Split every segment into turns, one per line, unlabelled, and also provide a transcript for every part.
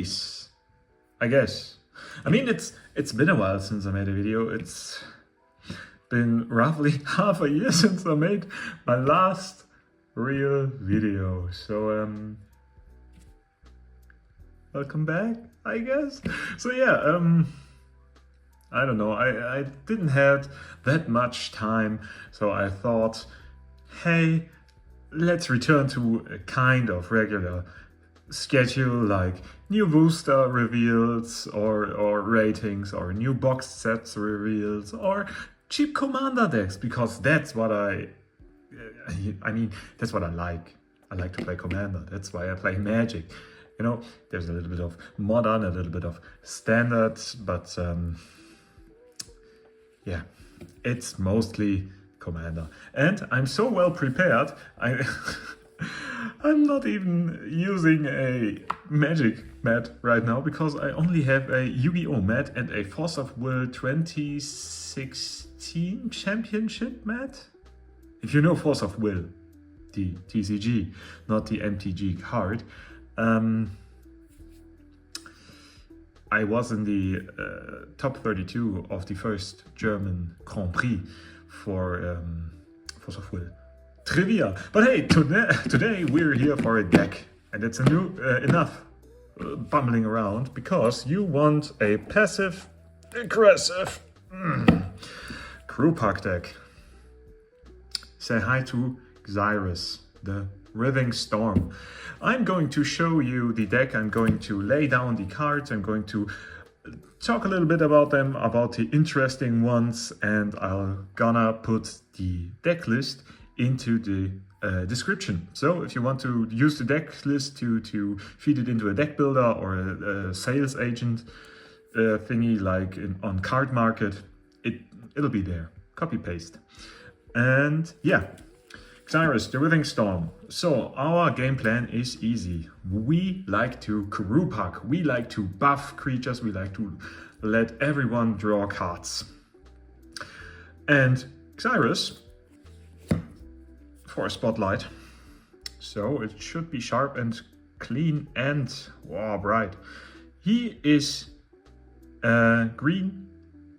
days, I guess. I mean, it's been a while since I made a video. It's been roughly half a year since I made my last real video. So welcome back, I guess. So yeah, I don't know, I didn't have that much time, so I thought, hey, let's return to a kind of regular schedule, like new booster reveals or ratings or new box sets reveals or cheap commander decks, because that's what I mean, that's what I like. I like to play commander. That's why I play Magic. You know, there's a little bit of modern, a little bit of standard, but yeah, it's mostly commander. And I'm so well prepared, I'm not even using a Magic mat right now, because I only have a Yu-Gi-Oh mat and a Force of Will 2016 championship mat. If you know Force of Will, the TCG, not the MTG card. I was in the top 32 of the first German Grand Prix for Force of Will trivia. But hey, today we're here for a deck, and it's enough bumbling around, because you want a passive, aggressive crew pack deck. Say hi to Xyris, the Writhing Storm. I'm going to show you the deck, I'm going to lay down the cards, I'm going to talk a little bit about them, about the interesting ones, and I'm gonna put the deck list into the description. So if you want to use the deck list to feed it into a deck builder or a sales agent thingy like on Card Market, it'll be there. Copy paste. And yeah, Xyris, the Writhing Storm. So our game plan is easy. We like to crew pack. We like to buff creatures. We like to let everyone draw cards. And Xyris, for a spotlight, so it should be sharp and clean and wow, bright. He is green,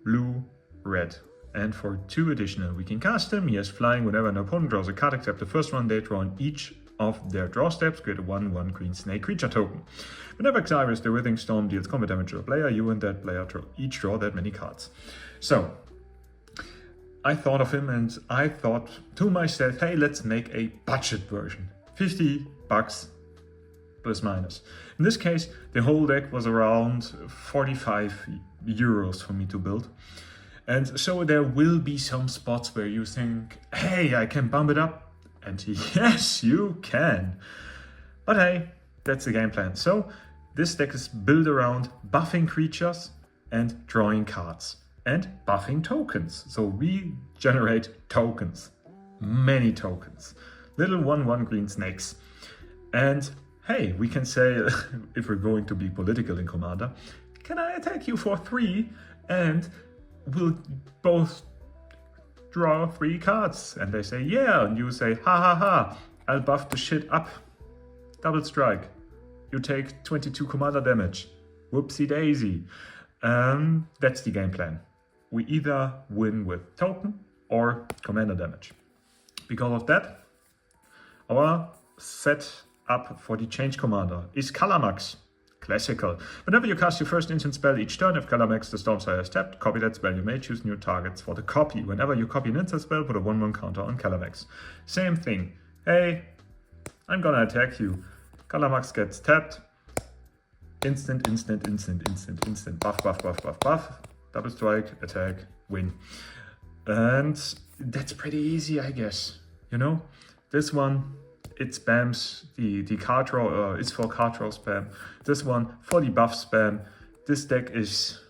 blue, red. And for 2 additional, we can cast him. He has flying. Whenever an opponent draws a card except the first one they draw on each of their draw steps, create a 1/1 green snake creature token. Whenever Xyris, the Writhing Storm, deals combat damage to a player, you and that player each draw that many cards. So I thought of him, and I thought to myself, hey, let's make a budget version. $50 plus minus. In this case, the whole deck was around 45 euros for me to build. And so there will be some spots where you think, hey, I can bump it up. And yes, you can. But hey, that's the game plan. So this deck is built around buffing creatures and drawing cards and buffing tokens. So we generate tokens, many tokens, little 1/1 green snakes. And hey, we can say, if we're going to be political in Commander, can I attack you for 3 and we'll both draw 3 cards? And they say, yeah, and you say, ha ha ha, I'll buff the shit up. Double strike. You take 22 commander damage. Whoopsie daisy. That's the game plan. We either win with token or commander damage. Because of that, our setup for the change commander is Kalamax. Classical. Whenever you cast your first instant spell each turn, if Kalamax the Stormsire is tapped, copy that spell. You may choose new targets for the copy. Whenever you copy an instant spell, put a 1/1 counter on Kalamax. Same thing. Hey, I'm gonna attack you. Kalamax gets tapped. Instant. Buff. Double strike, attack, win. And that's pretty easy, I guess. You know, this one, it spams the card draw, it's for card draw spam. This one for the buff spam. This deck is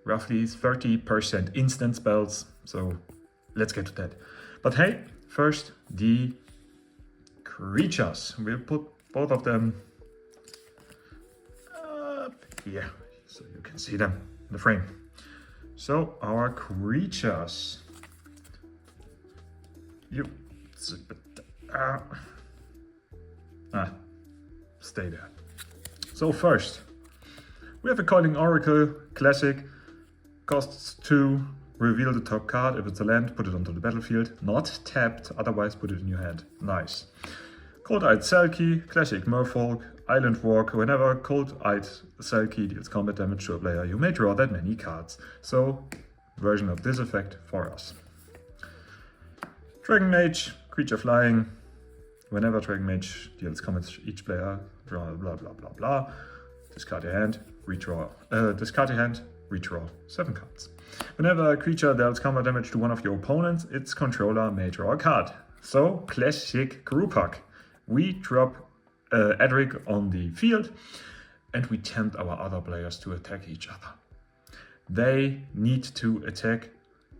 roughly 30% instant spells, so let's get to that. But hey, first the creatures. We'll put both of them up here so you can see them in the frame. So our creatures. Stay there. So first, we have a Coiling Oracle, classic, costs 2, reveal the top card. If it's a land, put it onto the battlefield, not tapped, otherwise put it in your hand. Nice. Cold-Eyed Selkie, classic merfolk, island walk. Whenever Cold-Eyed Selkie deals combat damage to a player, you may draw that many cards. So, version of this effect for us. Dragon Mage, creature flying. Whenever Dragon Mage deals combat to each player, draw blah blah blah blah. Discard your hand, redraw. Discard your hand, redraw 7 cards. Whenever a creature deals combat damage to one of your opponents, its controller may draw a card. So, classic group hug. We drop Edric on the field and we tempt our other players to attack each other. They need to attack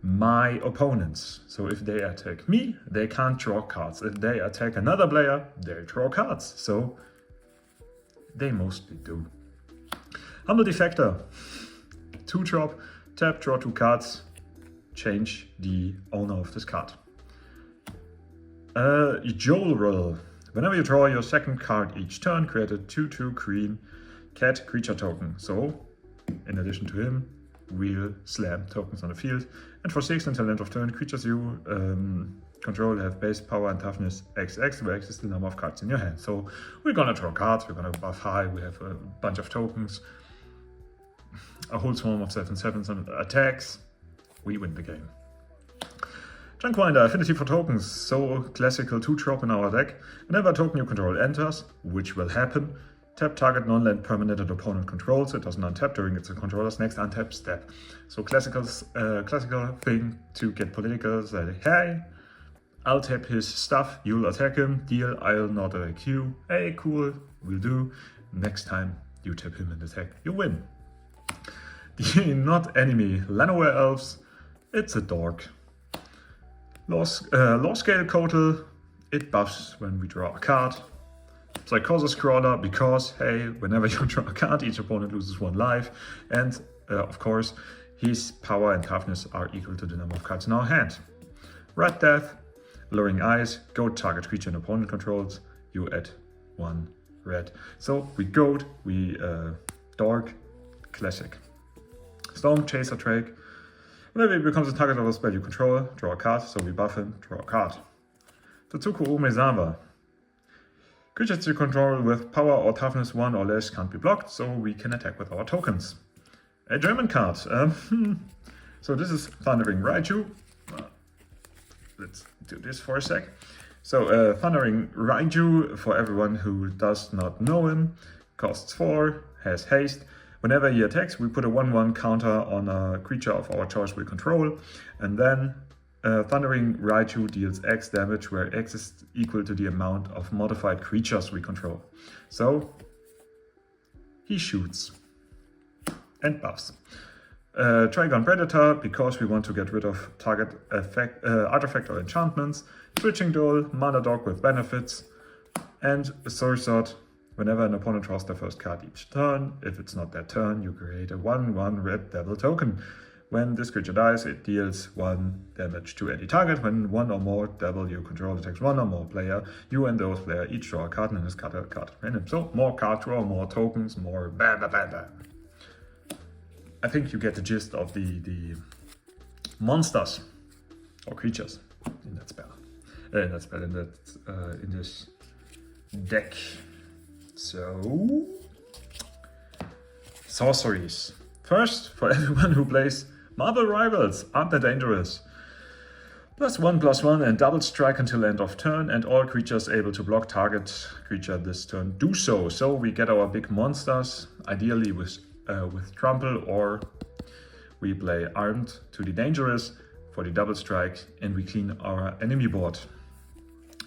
my opponents. So if they attack me, they can't draw cards. If they attack another player, they draw cards. So they mostly do. Humble Defector. 2-drop, tap, draw 2 cards, change the owner of this card. Jolrael. Whenever you draw your second card each turn, create a 2/2 green cat creature token. So, in addition to him, we'll slam tokens on the field. And for 6 until end of turn, creatures you control have base power and toughness XX, where X is the number of cards in your hand. So, we're gonna draw cards, we're gonna buff high, we have a bunch of tokens, a whole swarm of 7/7s and attacks. We win the game. Junkwinder, affinity for tokens, so classical 2-drop in our deck. Whenever a token you control enters, which will happen, tap target non-land permanent that opponent controls. It doesn't untap during its controller's next untap step. So classical thing to get political, say, hey, I'll tap his stuff, you'll attack him, deal, I'll not attack you. Hey, cool, will do. Next time you tap him and attack, you win. The not enemy, Llanowar Elves, it's a dork. Lorescale Coatl, it buffs when we draw a card. Psychosis Crawler, because, hey, whenever you draw a card, each opponent loses 1 life. And, of course, his power and toughness are equal to the number of cards in our hand. Red Death, Alluring Eyes, goat target creature an opponent controls, you add 1 red. So, we goat, we dork, classic. Stormchaser Drake. Whenever he becomes a target of a spell you control, draw a card, so we buff him, draw a card. Tetsuko Umezawa. Creatures you control with power or toughness 1 or less can't be blocked, so we can attack with our tokens. A German card. So this is Thundering Raiju. Let's do this for a sec. So Thundering Raiju, for everyone who does not know him, costs 4, has haste. Whenever he attacks, we put a 1/1 counter on a creature of our choice we control, and then Thundering Raiju deals X damage, where X is equal to the amount of modified creatures we control. So, he shoots and buffs. Trygon Predator, because we want to get rid of target artifact or enchantments. Switching Duel, Mana Dog with benefits, and Zurzoth. Whenever an opponent draws their first card each turn, if it's not their turn, you create a 1/1 red devil token. When this creature dies, it deals 1 damage to any target. When 1 or more devil you control attacks 1 or more player, you and those player each draw a card and discard a card random. So more card draw, more tokens, more blah blah blah blah. I think you get the gist of the monsters or creatures in that spell. In this deck. So, sorceries. First, for everyone who plays Marvel Rivals, aren't they dangerous? +1/+1 and double strike until end of turn, and all creatures able to block target creature this turn do so. So we get our big monsters, ideally with trample, or we play armed to the dangerous for the double strike, and we clean our enemy board.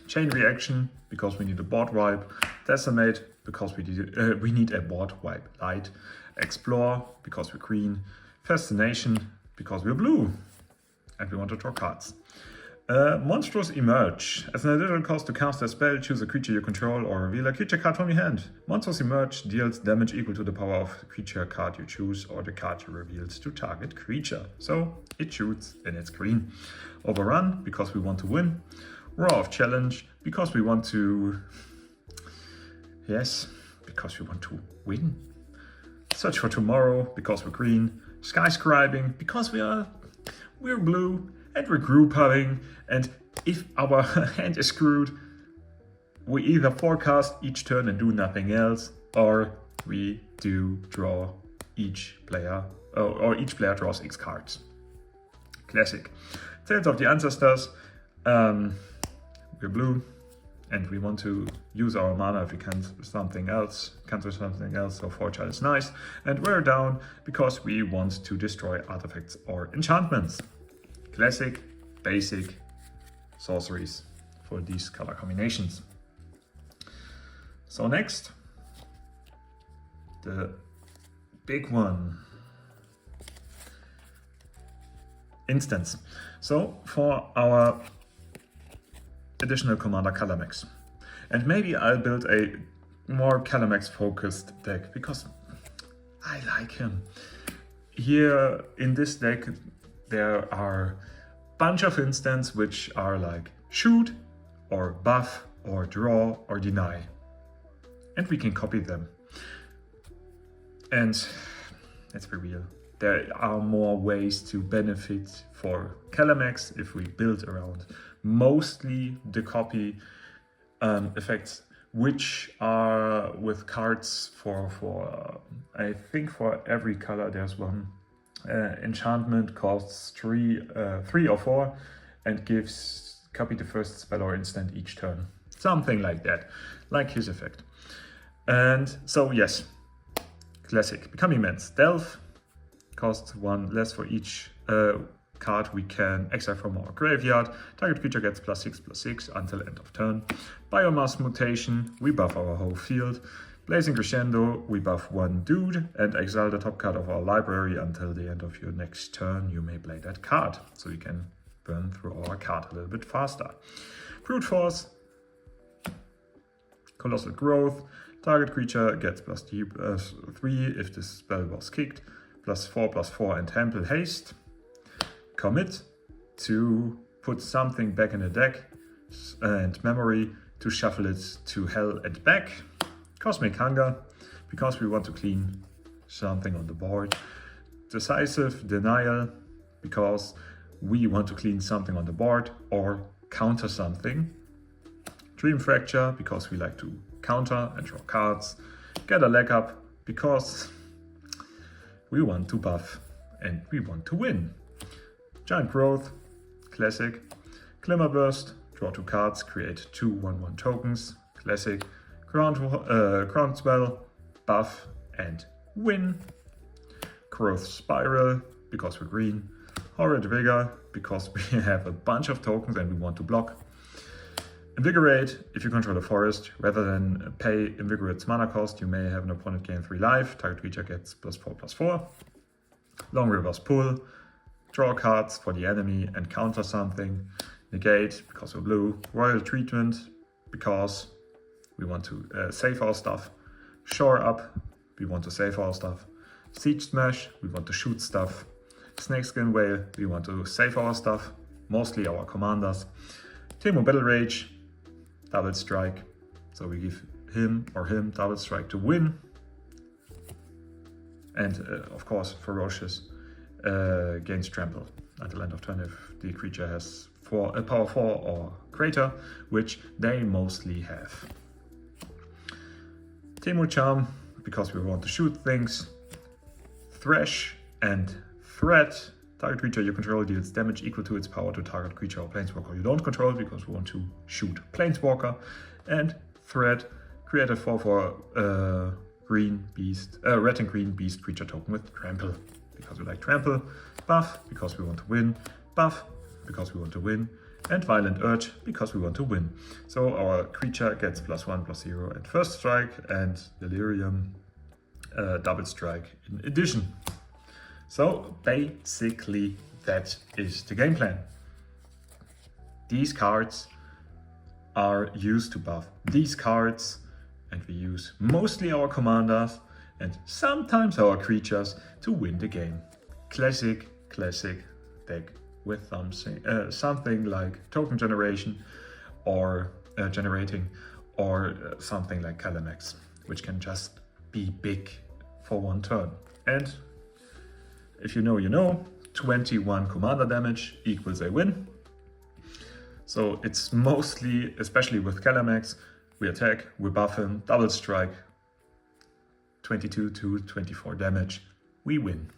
Chain reaction, because we need a board wipe. Decimate, because we need a board wipe light. Explore, because we're green. Fascination, because we're blue and we want to draw cards. Monstrous Emerge. As an additional cost to cast a spell, choose a creature you control or reveal a creature card from your hand. Monstrous Emerge deals damage equal to the power of the creature card you choose or the card you revealed to target creature. So it shoots and it's green. Overrun, because we want to win. Roar of Challenge, because we want to, yes, because we want to win. Search for Tomorrow, because we're green. Skyscribing, because we're blue. And we're group hubbing. And if our hand is screwed, we either forecast each turn and do nothing else, or we do draw each player, or each player draws X cards. Classic. Tales of the Ancestors. We're blue, and we want to use our mana if we can't something else, cancel something else, so 4 is nice. And we're down because we want to destroy artifacts or enchantments. Classic, basic sorceries for these color combinations. So next, the big one. Instance. So for our additional commander Kalamax. And maybe I'll build a more Kalamax focused deck because I like him. Here in this deck there are a bunch of instants which are like shoot or buff or draw or deny. And we can copy them. And let's be real, there are more ways to benefit for Kalamax if we build around mostly the copy effects, which are with cards for I think for every color there's one. Enchantment costs 3 or 4 and gives copy the first spell or instant each turn. Something like that, like his effect. And so yes, classic. Become Immense. Delve costs 1 less for each card we can exile from our graveyard. Target creature gets +6/+6 until end of turn. Biomass Mutation, we buff our whole field. Blazing Crescendo, we buff 1 dude and exile the top card of our library until the end of your next turn. You may play that card, so you can burn through our card a little bit faster. Brute Force, Colossal Growth, target creature gets +3 if this spell was kicked, +4/+4 and Temple Haste. Commit to put something back in the deck and memory to shuffle it to hell and back. Cosmic Hunger, because we want to clean something on the board. Decisive Denial, because we want to clean something on the board or counter something. Dream Fracture, because we like to counter and draw cards. Get a leg up, because we want to buff and we want to win. Giant Growth, classic. Glimmer Burst, draw 2 cards, create 2 1/1 tokens, classic. Groundswell, buff and win. Growth Spiral, because we're green. Horrid Vigor, because we have a bunch of tokens and we want to block. Invigorate, if you control a forest, rather than pay Invigorate's mana cost, you may have an opponent gain 3 life, target creature gets +4/+4. Long River's Pull, draw cards for the enemy and counter something. Negate, because we're blue. Royal Treatment, because we want to save our stuff. Shore Up, we want to save our stuff. Siege Smash, we want to shoot stuff. Snakeskin Whale, we want to save our stuff, mostly our commanders. Teemo Battle Rage, double strike, so we give him or him double strike to win. And of course, Ferocious gains Trample until end of turn if the creature has power 4 or greater, which they mostly have. Teemo Charm, because we want to shoot things. Thresh and Threat, target creature you control deals damage equal to its power to target creature or planeswalker you don't control, because we want to shoot planeswalker. And Threat, create a 4/4 green beast, red and green beast creature token with Trample, because we like Trample. Buff, because we want to win. Buff, because we want to win. And Violent Urge, because we want to win. So our creature gets +1/+0 and first strike, and Delirium double strike in addition. So basically that is the game plan. These cards are used to buff these cards, and we use mostly our commanders and sometimes our creatures to win the game. Classic deck with something like token generation or generating, or something like Kalamax, which can just be big for one turn. And if you know, 21 commander damage equals a win. So it's mostly, especially with Kalamax, we attack, we buff him, double strike, 22 to 24 damage, we win.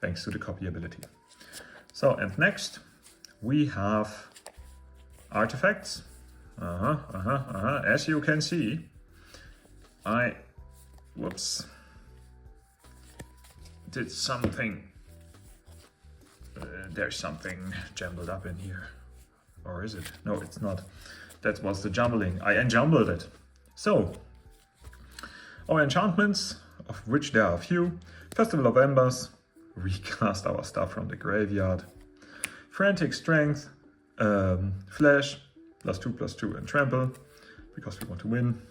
Thanks to the copy ability. So, and next we have artifacts. As you can see, whoops, did something. There's something jumbled up in here. Or is it? No, it's not. That was the jumbling. I unjumbled it. So, our enchantments, of which there are a few. Festival of Embers, recast our stuff from the graveyard. Frantic Strength, Flash, +2/+2 and Trample, because we want to win.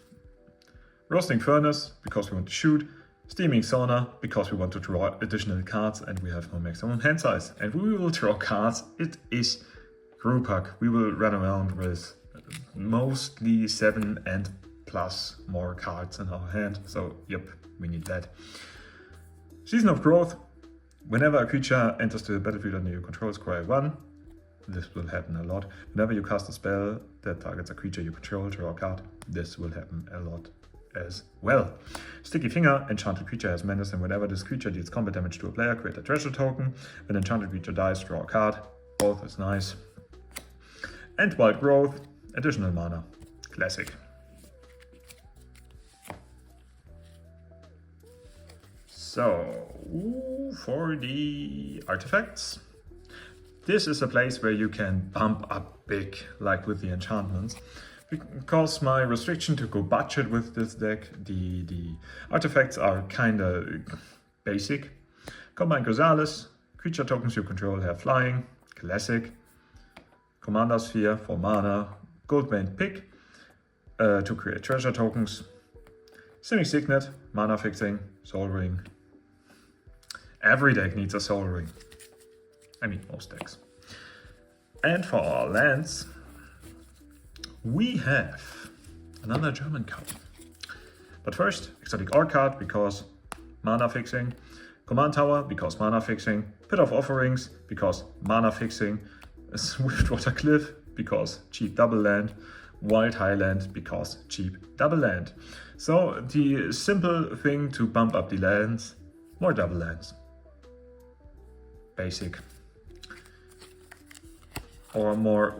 Roasting Furnace, because we want to shoot. Steaming Sauna, because we want to draw additional cards and we have no maximum hand size. And we will draw cards. It is group hug. We will run around with mostly 7 and plus more cards in our hand. So, yep, we need that. Season of Growth. Whenever a creature enters the battlefield under your control, scry 1. This will happen a lot. Whenever you cast a spell that targets a creature you control, draw a card. This will happen a lot as well. Sticky Finger, enchanted creature has menace, and whenever this creature deals combat damage to a player, create a treasure token. When enchanted creature dies, draw a card. Both is nice. And Wild Growth, additional mana. Classic. So, for the artifacts, this is a place where you can bump up big, like with the enchantments. Because my restriction to go budget with this deck, the artifacts are kinda basic. Combine Gonzalez, creature tokens you control have flying, classic. Commander Sphere for mana, Goldbane Pick to create treasure tokens. Cynic Signet, mana fixing, Soul Ring. Every deck needs a Soul Ring. I mean, most decks. And for our lands, we have another German card. But first, Exotic Art card, because mana fixing. Command Tower, because mana fixing. Pit of Offerings, because mana fixing. Swiftwater Cliff, because cheap double land. Wild Highland, because cheap double land. So the simple thing to bump up the lands, more double lands. Basic. Or more,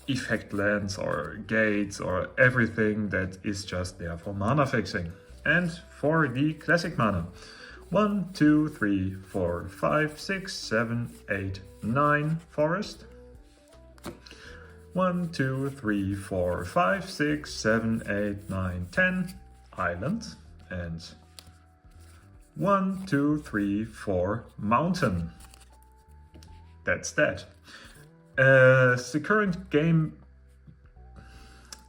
effect lands or gates or everything that is just there for mana fixing. And for the classic mana, 1, 2, 3, 4, 5, 6, 7, 8, 9 forest. 1, 2, 3, 4, 5, 6, 7, 8, 9, 10 island. And 1, 2, 3, 4 mountain. That's that. The current game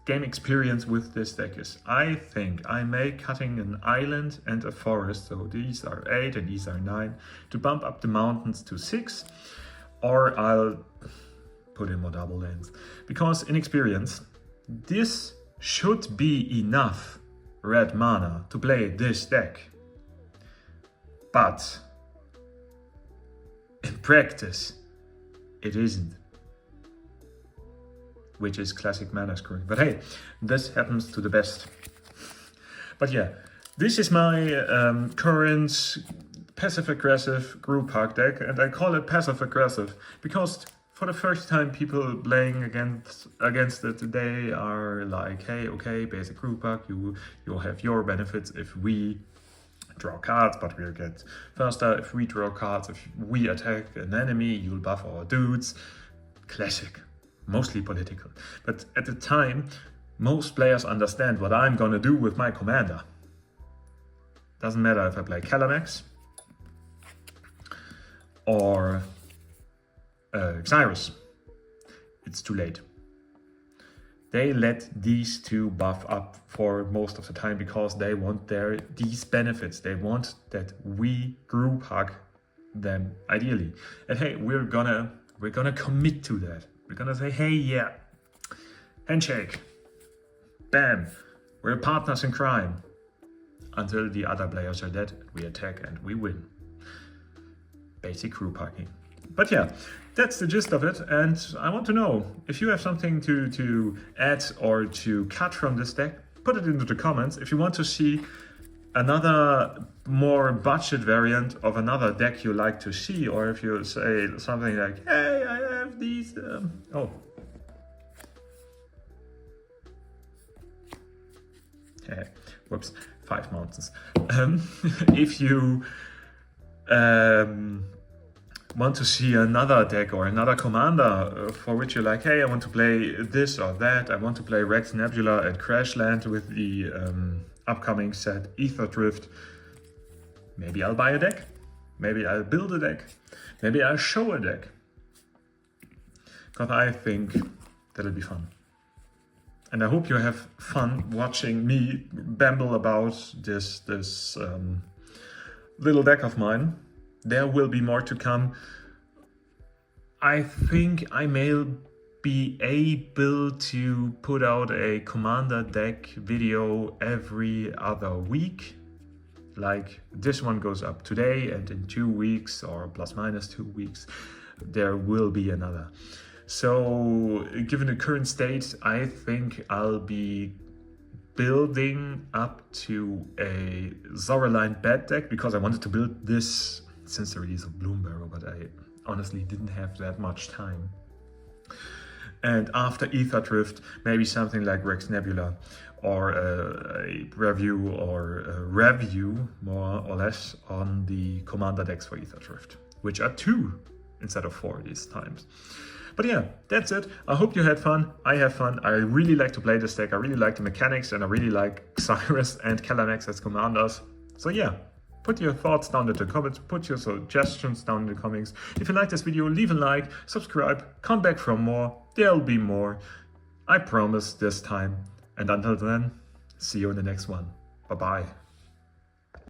experience with this deck is, I think I may cutting an island and a forest, so these are 8 and these are 9, to bump up the mountains to 6, or I'll put in more double lands. Because in experience, this should be enough red mana to play this deck. But in practice, it isn't. Which is classic mana screwing. But hey, this happens to the best. But yeah, this is my current passive-aggressive group hug deck, and I call it passive-aggressive because for the first time people playing against it, they are like, hey, okay, basic group hug, you'll have your benefits if we draw cards, but we'll get faster if we draw cards. If we attack an enemy, you'll buff our dudes. Classic. Mostly political. But at the time, most players understand what I'm gonna do with my commander. Doesn't matter if I play Kalamax or Xyris. It's too late. They let these two buff up for most of the time because they want these benefits. They want that we group hug them ideally. And hey, we're gonna commit to that. We're gonna say, hey, yeah, handshake, bam, We're partners in crime. Until the other players are dead, we attack and we win. Basic crew parking. But yeah, that's the gist of it, and I want to know if you have something to add or to cut from this deck, put it into the comments. If you want to see another more budget variant of another deck you like to see, or if you say something like, hey, I have these... Hey, whoops, 5 mountains. If you want to see another deck or another commander for which you're like, hey, I want to play this or that, I want to play Rex Nebula and Crashland with the upcoming set Ether Drift, maybe I'll buy a deck, maybe I'll build a deck, maybe I'll show a deck, because I think that'll be fun. And I hope you have fun watching me babble about this little deck of mine. There will be more to come. I think I may be able to put out a commander deck video every other week. Like this one goes up today, and in 2 weeks or plus minus 2 weeks, there will be another. So given the current state, I think I'll be building up to a Zoroline bed deck, because I wanted to build this since the release of Bloomburrow, but I honestly didn't have that much time. And after Ether Drift, maybe something like Rex Nebula, or a review more or less on the commander decks for Ether Drift, which are 2 instead of 4 these times. But yeah, that's it. I hope you had fun. I have fun. I really like to play this deck. I really like the mechanics, and I really like Xyris and Kalamax as commanders. So yeah, put your thoughts down in the comments, put your suggestions down in the comments. If you like this video, leave a like, subscribe, come back for more. There'll be more. I promise this time. And until then, see you in the next one. Bye-bye.